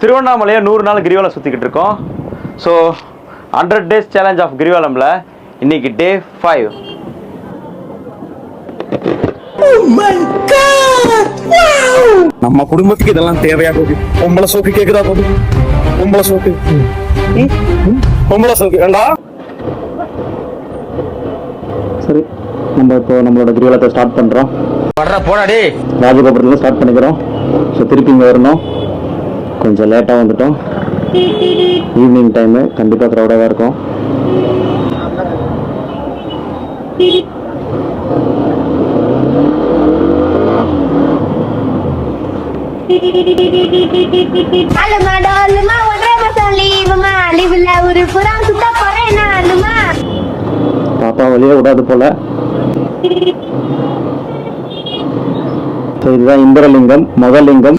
திருவண்ணாமலையை 100 நாள் கிரிவலம் சுற்றிக்கிட்டு இருக்கோம். ஸோ 100 days சேலஞ்ச் ஆஃப் கிரிவலமில் இன்னைக்கு டே 5. நம்ம குடும்பத்துக்கு இதெல்லாம் தேவையா போகுது? பொம்பளை சோக்கு கேக்குதா போகுது? பொம்பளை சோக்கு வேண்டா. சரி, நம்ம இப்போ நம்மளோட கிரிவலத்தை ஸ்டார்ட் பண்ணுறோம். போடாடி ராஜகோபுரத்தில் ஸ்டார்ட் பண்ணிக்கிறோம். ஸோ திருப்பி இங்கே வரணும். கொஞ்சம் லேட்டாக வந்துட்டோம். ஈவினிங் டைமு கண்டிப்பாக க்ரௌடாக தான் இருக்கும். பாப்பா வழியே விடாது போல. இதுதான் இந்திரலிங்கம், முதல் லிங்கம்.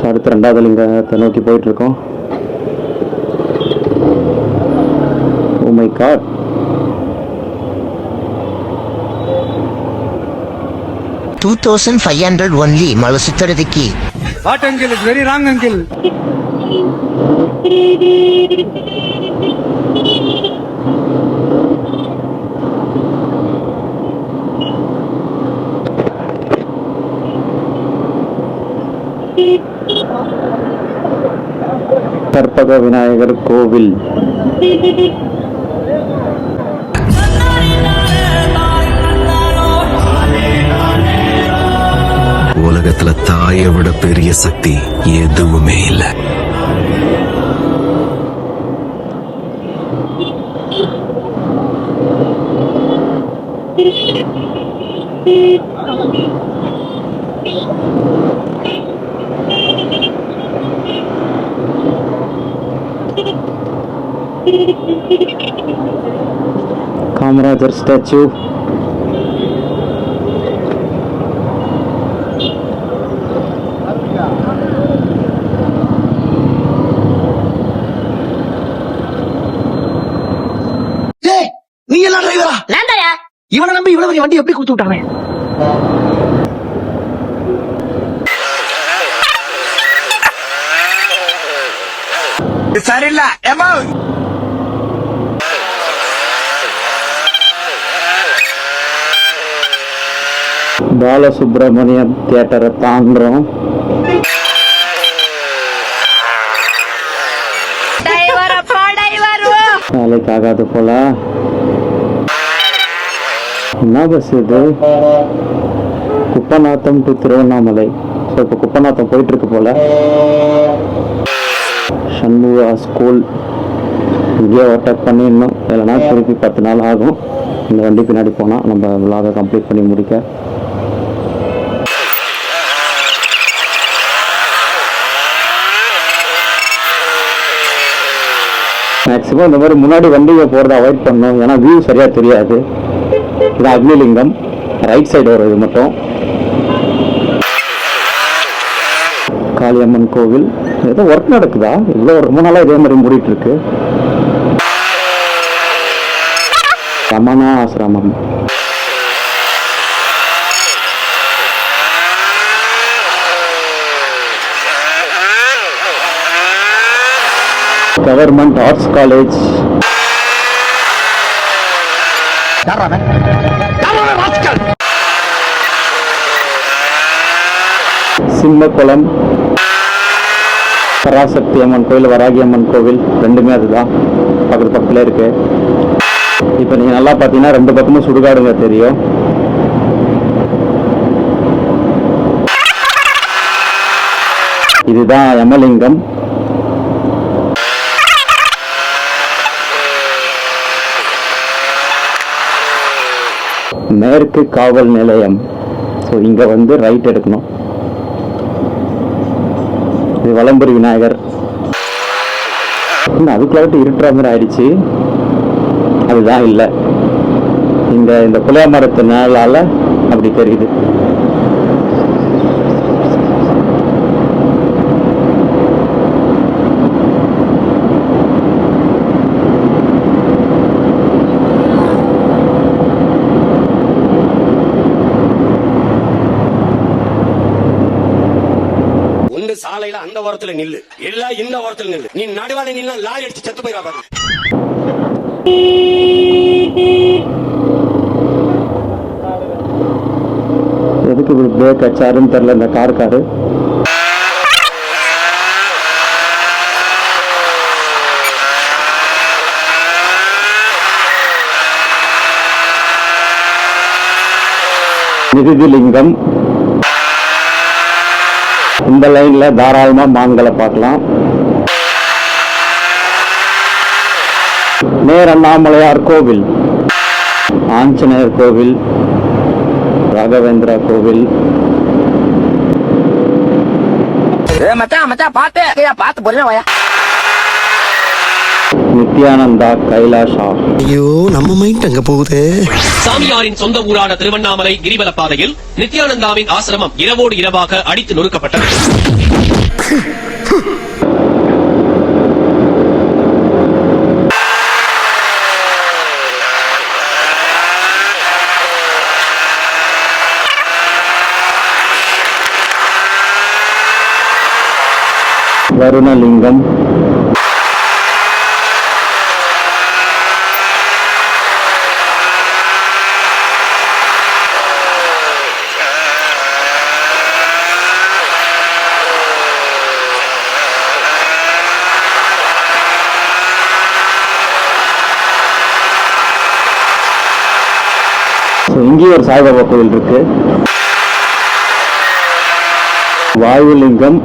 அடுத்து 2வது லிங்கத்தை நோக்கி போயிட்டு இருக்கோம். Oh my god, $2,500 only. Malu sitradiki. What uncle is very wrong uncle. Karpaga Vinayagar கோவில். உலகத்துல தாயை விட பெரிய சக்தி எதுவுமே இல்ல. காமராஜர் ஸ்டாச்சு. நீ எல்லாம் டிரைவரா? இவனை நம்பி இவ்வளவு பெரிய வண்டி எப்படி கொடுத்து விட்டாங்க? சரியில்ல பாலசுப்ரமணியம் தியேட்டரை தாண்டுறோம். வேலைக்கு ஆகாது போல. என்ன பஸ் இது? குப்பநாத்தம் டு திருவண்ணாமலை. ஸோ இப்போ குப்பநாத்தம் போயிட்டு இருக்கு போல. சண்முகா ஸ்கூல் இங்கேயே ஓவர்டேக் பண்ணி இன்னும் இல்லைனா திருப்பி 10 நாள் ஆகும். இந்த வண்டி பின்னாடி போனால் நம்ம விலாகை கம்ப்ளீட் பண்ணி முடிக்க. மேக்ஸிமம் இந்த மாதிரி முன்னாடி வண்டியை போகிறத அவாய்ட் பண்ணணும். ஏன்னா வியூ சரியாக தெரியாது. இது அக்னிலிங்கம், ரைட் சைடு வரும். இது மட்டும் காளியம்மன் கோவில். ஏதோ ஒர்க் நடக்குதா? இவ்வளோ ரொம்ப நாளாக இதே மாதிரி மூடிட்டு இருக்கு. ரமணா ஆசிரமம். Government arts college. Simmakkulam. Parasakthi Amman கோவில், வராகி அம்மன் கோவில் ரெண்டுமே அதுதான், பக்கத்துல இருக்கு. இப்போ நீங்க நல்லா பார்த்தீங்கன்னா 2 பக்கமும் சுடுகாடுங்க தெரியும். இதுதான் யமலிங்கம். மேற்கு காவல் நிலையம். ஸோ இங்கே வந்து ரைட் எடுக்கணும். இது வலம்புரி விநாயகர். அதுக்குள்ளாட்டு இருட்டுற மாதிரி ஆயிடுச்சு. அதுதான் இல்லை, இந்த புளிய மரத்து நிழலால அப்படி தெரியுது. சாலையில அந்த ஓரத்துல நில்லு, எல்லாம் இந்த ஓரத்துல நில்லு. நீ நடுவால நின்னா லாரி அடிச்சு செத்து போயிடா. எதுக்கு இப்படி பிரேக் அச்சாருன்னு தெரியல இந்த காரு. நிருதிலிங்கம். இந்த லைன்ல தாராளமா மான்களை பார்க்கலாம். நேர் அண்ணாமலையார் கோவில், ஆஞ்சநேயர் கோவில், ராகவேந்திரா கோவில், நித்யானந்தா கைலாஷா. ஐயோ நம்ம மைண்ட் அங்க போகுது. சாமியாரின் சொந்த ஊரான திருவண்ணாமலை கிரிவல பாதையில் நித்யானந்தாவின் ஆசிரமம் இரவோடு இரவாக அடித்து நொறுக்கப்பட்டது. வருணலிங்கம். இங்கேயும் ஒரு சாய்பாபா கோவில் இருக்கு. வாயுலிங்கம்.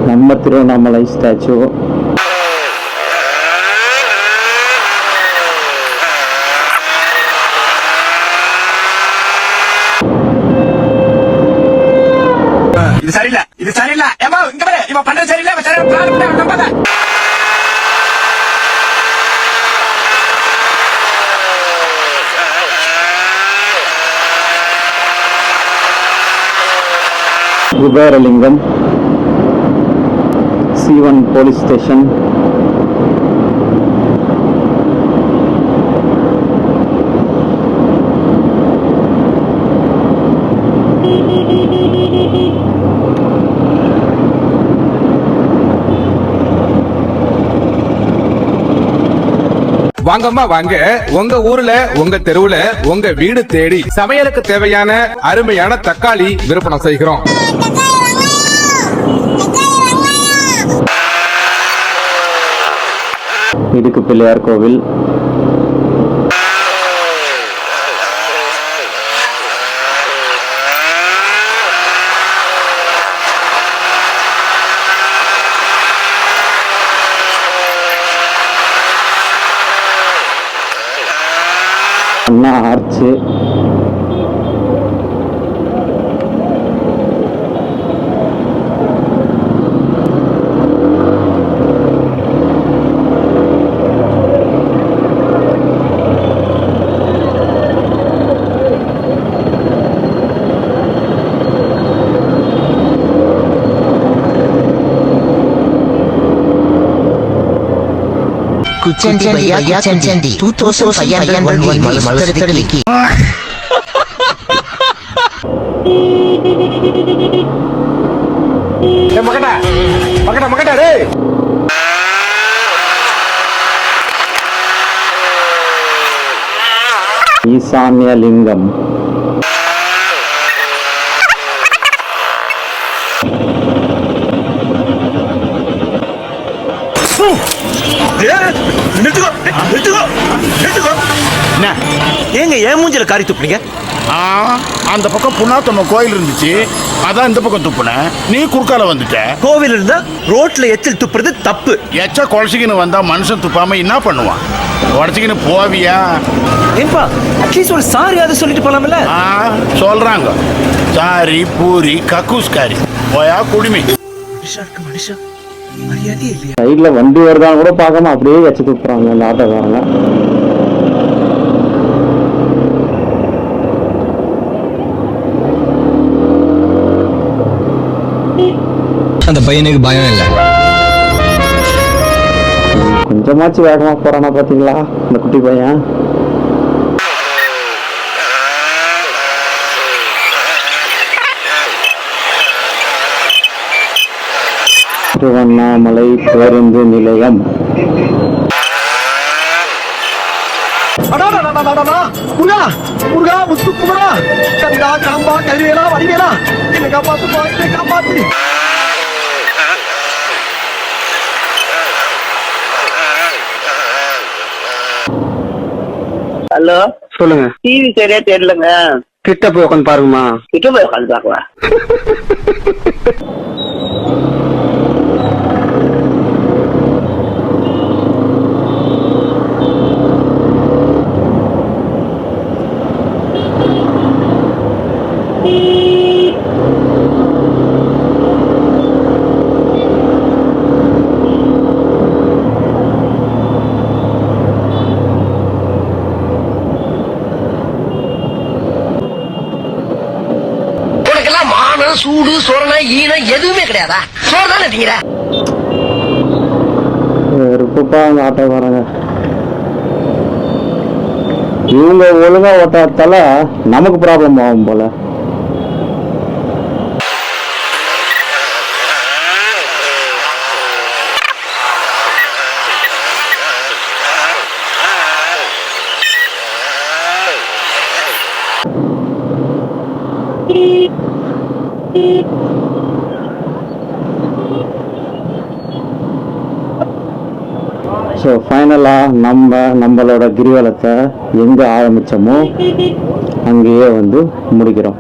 நம்ம திருவண்ணாமலை ஸ்டாச்சு. இது சரியில்லை, இது சரியில்லை. இங்க பாரு, இவன் பண்றது சரியில்லை. குபேரலிங்கம். C1 police station. வாங்கம்மா வாங்க, உங்க ஊர்ல உங்க தெருவுல உங்க வீடு தேடி சமையலுக்கு தேவையான அருமையான தக்காளி விற்பனை செய்கிறோம். இடுக்கு பிள்ளையார் கோவில். அண்ணா ஆர்ச்சு. Kucendi Baya Kucendi 2501 மலசுத்தடலிக்கு. மகடா டேய். ஈசான்யலிங்கம். ஏங்க ஏன் மூஞ்சில காரி துப்புனீங்க? அந்த பக்கம் புண்ணாத்தம்ம கோயில் இருந்துச்சு, அதான் இந்த பக்கம் துப்புனேன். நீ குறுக்கால வந்துட்ட. கோவில் இருந்தா ரோட்ல எச்சில் துப்புறது தப்பு. எச்ச குழச்சிக்கின்னு வந்தா மனுஷன் துப்பாம என்ன பண்ணுவான்? உடச்சிக்கின்னு போவியா? ஏன்பா அட்லீஸ்ட் ஒரு சாரி அதை சொல்லிட்டு போலாம்ல? சொல்றாங்க சாரி பூரி கக்கூஸ்காரி போயா குடிமை. சைட்ல வண்டி வருதான்னு கூட பார்க்காம அப்படியே வச்சு துப்புறாங்க இந்த ஆட்டோக்காரங்க. அந்த பையனுக்கு பயம் இல்லை. கொஞ்சமாச்சு வேகமா போறானா பாத்தீங்களா இந்த குட்டி பையன். திருவண்ணாமலை பேருந்து நிலையம். முருகா முருகா முத்து குமரா கந்தா காம்பா கருவேலா வடிவேலா என்னை காப்பாத்துப்பா என்னை காப்பாத்து. ஹலோ, சொல்லுங்க. டிவி சரியா தெரியலங்க. கிட்ட போய் உட்காந்து பாருங்கம்மா. கிட்ட போய் உட்காந்து பாக்கலாம். உனக்கெல்லாம் மானம் சூடு சோழனா ஈனம் எதுவுமே கிடையாதா? சோறு தானே திங்கிற. வெறுப்புப்பா அந்த ஆட்டோக்காரங்க. இவங்க ஒழுங்கா ஓட்டாத்தால நமக்கு ப்ராப்ளம் ஆகும் போல. ஸோ ஃபைனலாக நம்மளோட கிரிவலத்தை எங்கே ஆரம்பித்தோமோ அங்கேயே வந்து முடிக்கிறோம்.